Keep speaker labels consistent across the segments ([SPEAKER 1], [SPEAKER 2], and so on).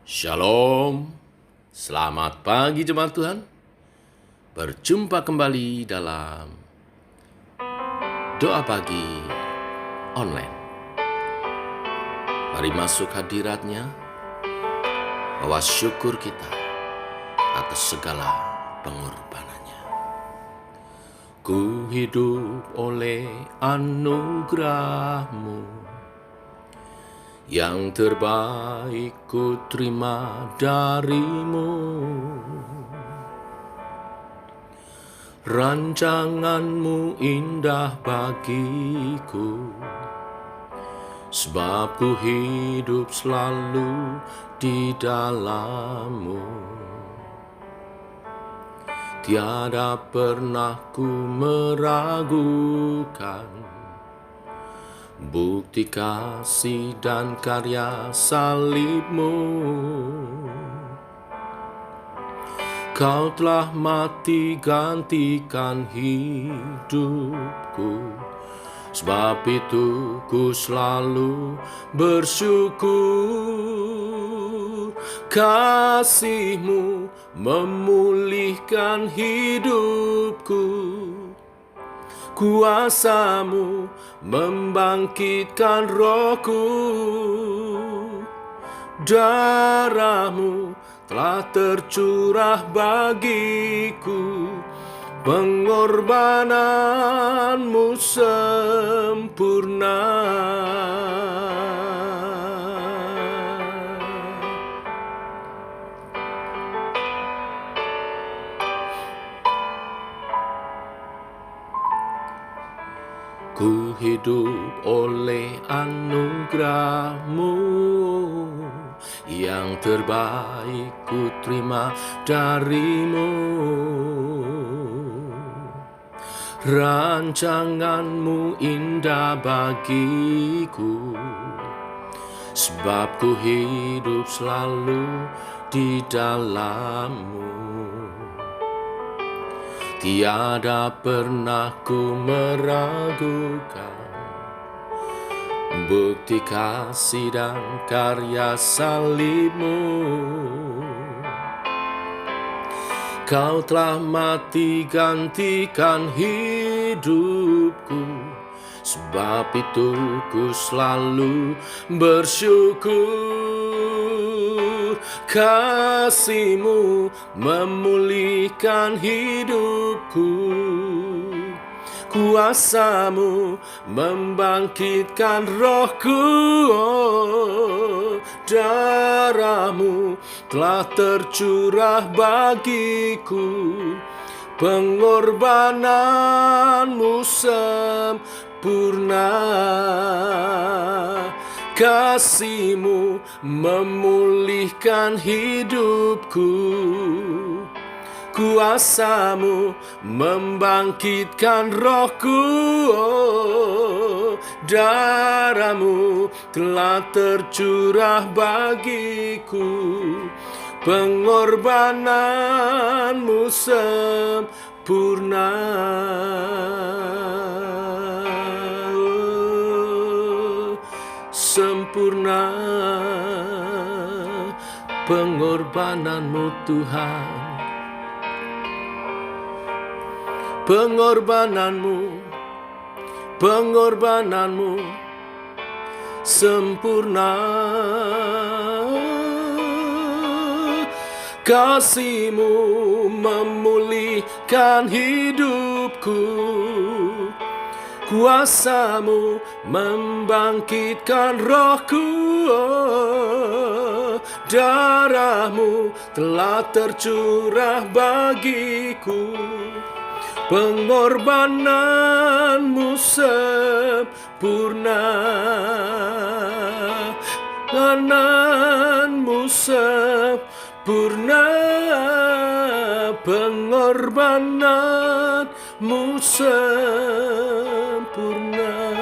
[SPEAKER 1] Shalom, selamat pagi jemaat Tuhan. Berjumpa kembali dalam doa pagi online. Mari masuk hadiratnya, bawa syukur kita atas segala pengorbanannya. Ku hidup oleh anugerah-Mu, yang terbaik ku terima dari-Mu. Rancangan-Mu indah bagiku, sebab ku hidup selalu di dalam-Mu. Tiada pernah ku meragukan bukti kasih dan karya salib-Mu. Kau telah mati gantikan hidupku, sebab itu ku selalu bersyukur. Kasih-Mu memulihkan hidupku, kuasa-Mu membangkitkan rohku. Darah-Mu telah tercurah bagiku, pengorbanan-Mu sempurna. Ku hidup oleh anugerah-Mu, yang terbaik ku terima dari-Mu. Rancangan-Mu indah bagiku, sebab ku hidup selalu di dalam-Mu. Tiada pernah ku meragukan bukti kasih dan karya salib-Mu. Kau telah mati gantikan hidupku, sebab itu ku selalu bersyukur. Kasih-Mu memulihkan hidupku, kuasa-Mu membangkitkan rohku. Darah-Mu telah tercurah bagiku, pengorbanan-Mu sempurna. Kasih-Mu memulihkan hidupku, kuasa-Mu membangkitkan rohku. Darah-Mu telah tercurah bagiku, pengorbanan-Mu sempurna. Sempurna pengorbanan-Mu Tuhan, pengorbanan-Mu sempurna. Kasih-Mu memulihkan hidupku, kuasa-Mu membangkitkan rohku. Darah-Mu telah tercurah bagiku, pengorbanan-Mu sempurna. Pengorbanan-Mu sempurna, pengorbanan-Mu sempurna.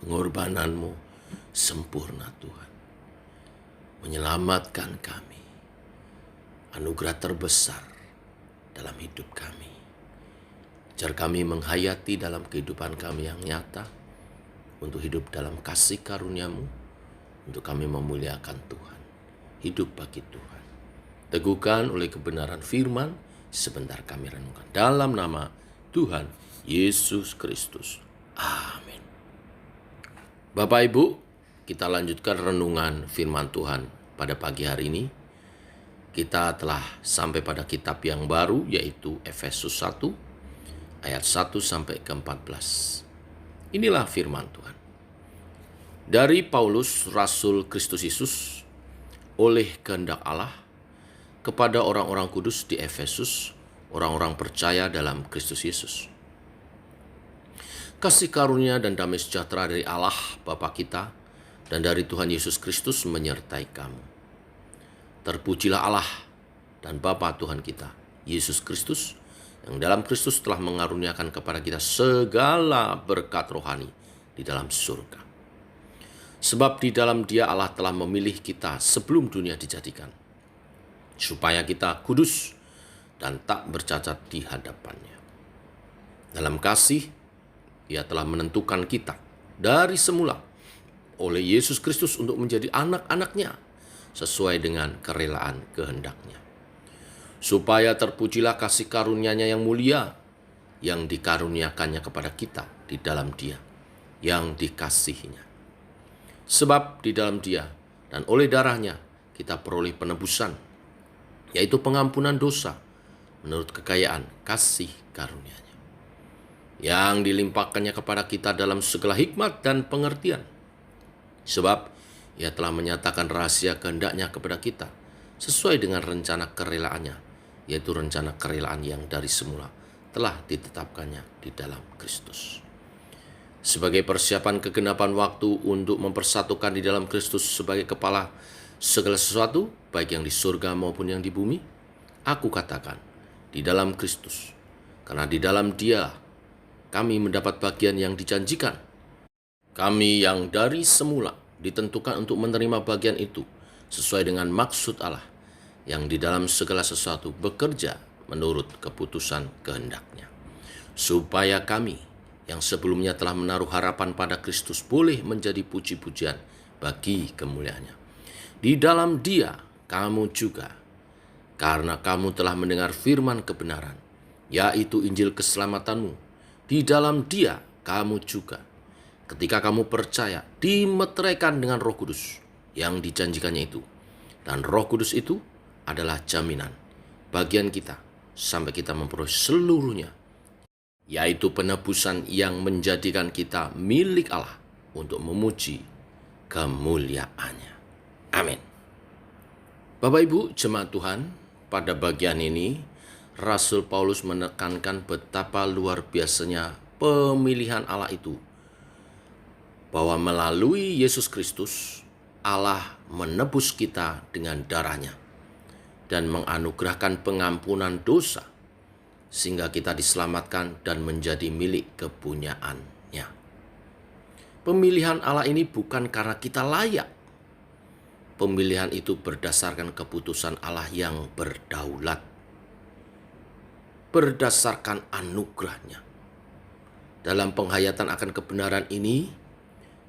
[SPEAKER 1] Pengorbanan-Mu sempurna Tuhan, menyelamatkan kami. Anugerah terbesar dalam hidup kami. Ajar kami menghayati dalam kehidupan kami yang nyata, untuk hidup dalam kasih karunia-Mu, untuk kami memuliakan Tuhan, hidup bagi Tuhan. Teguhkan oleh kebenaran firman, sebentar kami renungkan. Dalam nama Tuhan Yesus Kristus. Amin. Bapak Ibu, kita lanjutkan renungan firman Tuhan pada pagi hari ini. Kita telah sampai pada kitab yang baru, yaitu Efesus 1, ayat 1 sampai ke 14. Inilah firman Tuhan. Dari Paulus, Rasul Kristus Yesus, oleh kehendak Allah, kepada orang-orang kudus di Efesus, orang-orang percaya dalam Kristus Yesus. Kasih karunia dan damai sejahtera dari Allah Bapa kita dan dari Tuhan Yesus Kristus menyertai kamu. Terpujilah Allah dan Bapa Tuhan kita, Yesus Kristus, yang dalam Kristus telah mengaruniakan kepada kita segala berkat rohani di dalam surga. Sebab di dalam Dia Allah telah memilih kita sebelum dunia dijadikan, supaya kita kudus dan tak bercacat di hadapannya. Dalam kasih, Ia telah menentukan kita dari semula oleh Yesus Kristus untuk menjadi anak-anak-Nya sesuai dengan kerelaan kehendak-Nya. Supaya terpujilah kasih karunia-Nya yang mulia, yang dikaruniakannya kepada kita di dalam Dia, yang dikasihinya. Sebab di dalam Dia dan oleh darah-Nya kita peroleh penebusan, yaitu pengampunan dosa menurut kekayaan kasih karunia-Nya, yang dilimpahkannya kepada kita dalam segala hikmat dan pengertian. Sebab Ia telah menyatakan rahasia kehendak-Nya kepada kita, sesuai dengan rencana kerelaannya, yaitu rencana kerelaan yang dari semula telah ditetapkannya di dalam Kristus. Sebagai persiapan kegenapan waktu untuk mempersatukan di dalam Kristus sebagai kepala segala sesuatu, baik yang di surga maupun yang di bumi, aku katakan, di dalam Kristus. Karena di dalam Dia kami mendapat bagian yang dijanjikan. Kami yang dari semula ditentukan untuk menerima bagian itu sesuai dengan maksud Allah, yang di dalam segala sesuatu bekerja menurut keputusan kehendak-Nya, supaya kami yang sebelumnya telah menaruh harapan pada Kristus boleh menjadi puji-pujian bagi kemuliaan-Nya. Di dalam Dia kamu juga, karena kamu telah mendengar firman kebenaran, yaitu Injil keselamatanmu, di dalam Dia kamu juga, ketika kamu percaya, dimeteraikan dengan Roh Kudus yang dijanjikannya itu. Dan Roh Kudus itu adalah jaminan bagian kita sampai kita memperoleh seluruhnya, yaitu penebusan yang menjadikan kita milik Allah untuk memuji kemuliaan-Nya. Amin. Bapak Ibu jemaat Tuhan, pada bagian ini Rasul Paulus menekankan betapa luar biasanya pemilihan Allah itu, bahwa melalui Yesus Kristus Allah menebus kita dengan darah-Nya dan menganugerahkan pengampunan dosa, sehingga kita diselamatkan dan menjadi milik kepunyaan-Nya. Pemilihan Allah ini bukan karena kita layak. Pemilihan itu berdasarkan keputusan Allah yang berdaulat, berdasarkan anugerah-Nya. Dalam penghayatan akan kebenaran ini,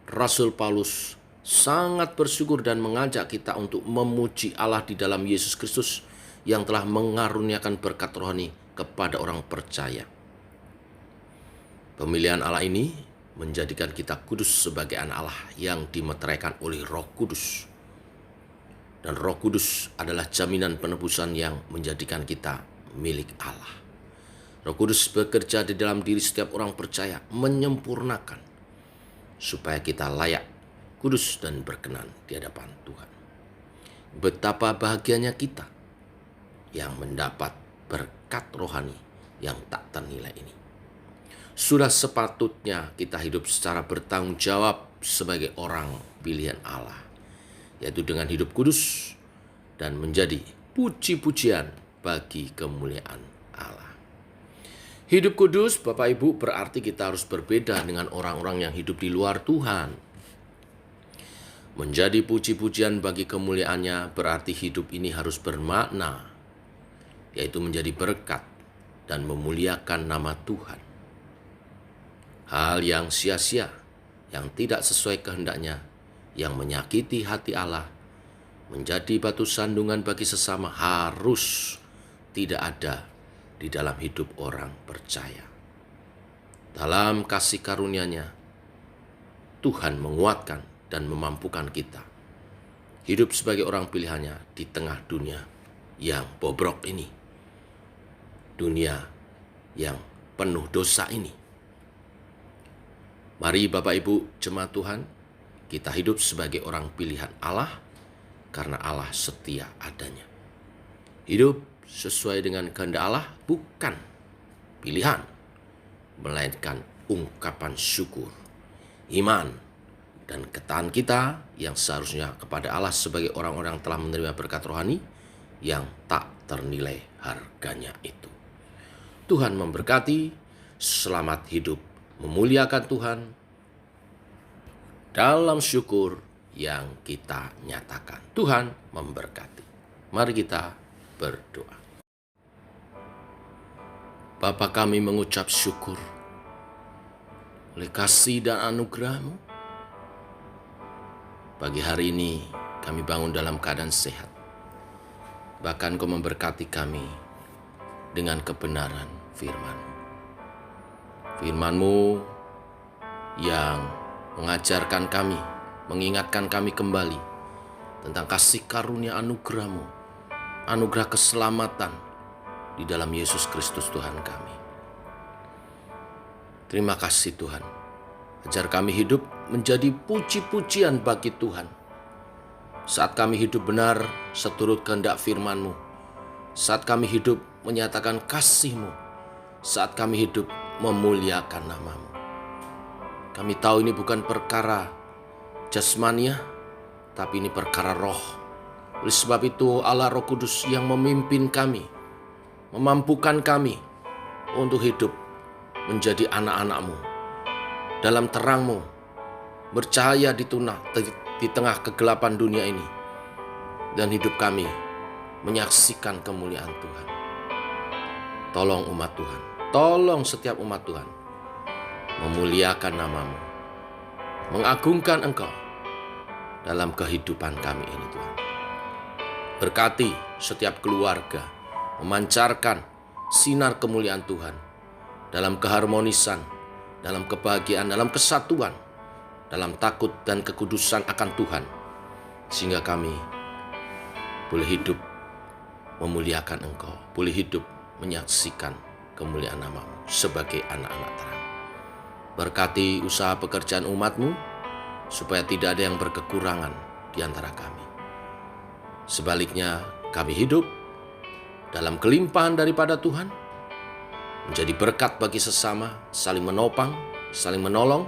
[SPEAKER 1] Rasul Paulus sangat bersyukur dan mengajak kita untuk memuji Allah di dalam Yesus Kristus yang telah mengaruniakan berkat rohani kepada orang percaya. Pemilihan Allah ini menjadikan kita kudus sebagai anak Allah yang dimeteraikan oleh Roh Kudus. Dan Roh Kudus adalah jaminan penebusan yang menjadikan kita milik Allah. Roh Kudus bekerja di dalam diri setiap orang percaya, menyempurnakan supaya kita layak, kudus dan berkenan di hadapan Tuhan. Betapa bahagianya kita yang mendapat berkat rohani yang tak ternilai ini. Sudah sepatutnya kita hidup secara bertanggung jawab sebagai orang pilihan Allah, yaitu dengan hidup kudus dan menjadi puji-pujian bagi kemuliaan Allah. Hidup kudus, Bapak Ibu, berarti kita harus berbeda dengan orang-orang yang hidup di luar Tuhan. Menjadi puji-pujian bagi kemuliaan-Nya berarti hidup ini harus bermakna, yaitu menjadi berkat dan memuliakan nama Tuhan. Hal yang sia-sia, yang tidak sesuai kehendaknya, yang menyakiti hati Allah, menjadi batu sandungan bagi sesama, harus tidak ada di dalam hidup orang percaya. Dalam kasih karunia-Nya, Tuhan menguatkan dan memampukan kita hidup sebagai orang pilihan-Nya di tengah dunia yang bobrok ini, dunia yang penuh dosa ini. Mari Bapak Ibu jemaat Tuhan, kita hidup sebagai orang pilihan Allah karena Allah setia adanya. Hidup sesuai dengan kehendak Allah bukan pilihan, melainkan ungkapan syukur, iman, dan ketaatan kita yang seharusnya kepada Allah sebagai orang-orang telah menerima berkat rohani yang tak ternilai harganya itu. Tuhan memberkati, selamat hidup memuliakan Tuhan dalam syukur yang kita nyatakan. Tuhan memberkati. Mari kita berdoa. Bapa, kami mengucap syukur oleh kasih dan anugerah-Mu. Pagi hari ini kami bangun dalam keadaan sehat. Bahkan Kau memberkati kami dengan kebenaran firman-Mu. Firman-Mu yang mengajarkan kami, mengingatkan kami kembali tentang kasih karunia anugerah-Mu, anugerah keselamatan di dalam Yesus Kristus Tuhan kami. Terima kasih Tuhan, ajar kami hidup menjadi puji-pujian bagi Tuhan. Saat kami hidup benar seturut kehendak firman-Mu, saat kami hidup menyatakan kasih-Mu, saat kami hidup memuliakan nama-Mu. Kami tahu ini bukan perkara jasmania, tapi ini perkara roh. Oleh sebab itu Allah Roh Kudus yang memimpin kami, memampukan kami untuk hidup menjadi anak-anak-Mu dalam terang-Mu, bercahaya di tengah kegelapan dunia ini, dan hidup kami menyaksikan kemuliaan Tuhan. Tolong umat Tuhan, tolong setiap umat Tuhan memuliakan nama-Mu, mengagungkan Engkau dalam kehidupan kami ini Tuhan. Berkati setiap keluarga, memancarkan sinar kemuliaan Tuhan dalam keharmonisan, dalam kebahagiaan, dalam kesatuan, dalam takut dan kekudusan akan Tuhan, sehingga kami boleh hidup memuliakan Engkau, boleh hidup menyaksikan kemuliaan nama-Mu sebagai anak-anak terang. Berkati usaha pekerjaan umat-Mu, supaya tidak ada yang berkekurangan di antara kami. Sebaliknya, kami hidup dalam kelimpahan daripada Tuhan, menjadi berkat bagi sesama, saling menopang, saling menolong,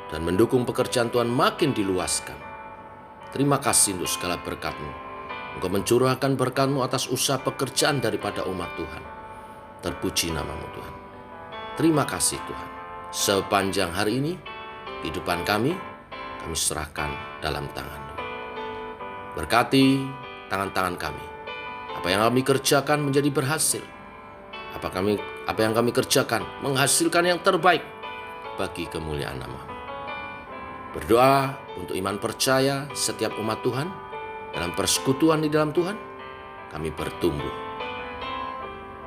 [SPEAKER 1] dan mendukung pekerjaan Tuhan makin diluaskan. Terima kasih untuk segala berkat-Mu. Engkau mencurahkan berkat-Mu atas usaha pekerjaan daripada umat Tuhan. Terpuji nama-Mu Tuhan. Terima kasih Tuhan. Sepanjang hari ini, kehidupan kami serahkan dalam tangan-Mu. Berkati tangan-tangan kami. Apa yang kami kerjakan menjadi berhasil. Apa yang kami kerjakan menghasilkan yang terbaik bagi kemuliaan nama-Mu. Berdoa untuk iman percaya setiap umat Tuhan dalam persekutuan di dalam Tuhan, kami bertumbuh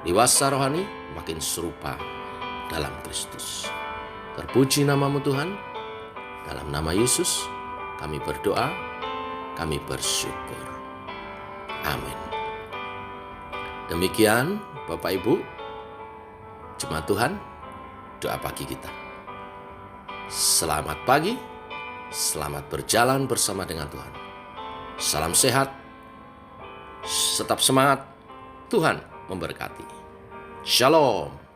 [SPEAKER 1] dewasa rohani, makin serupa dalam Kristus. Terpuji nama-Mu Tuhan. Dalam nama Yesus kami berdoa, kami bersyukur. Amin. Demikian Bapak Ibu jemaat Tuhan, doa pagi kita. Selamat pagi, selamat berjalan bersama dengan Tuhan. Salam sehat, tetap semangat, Tuhan memberkati. Shalom.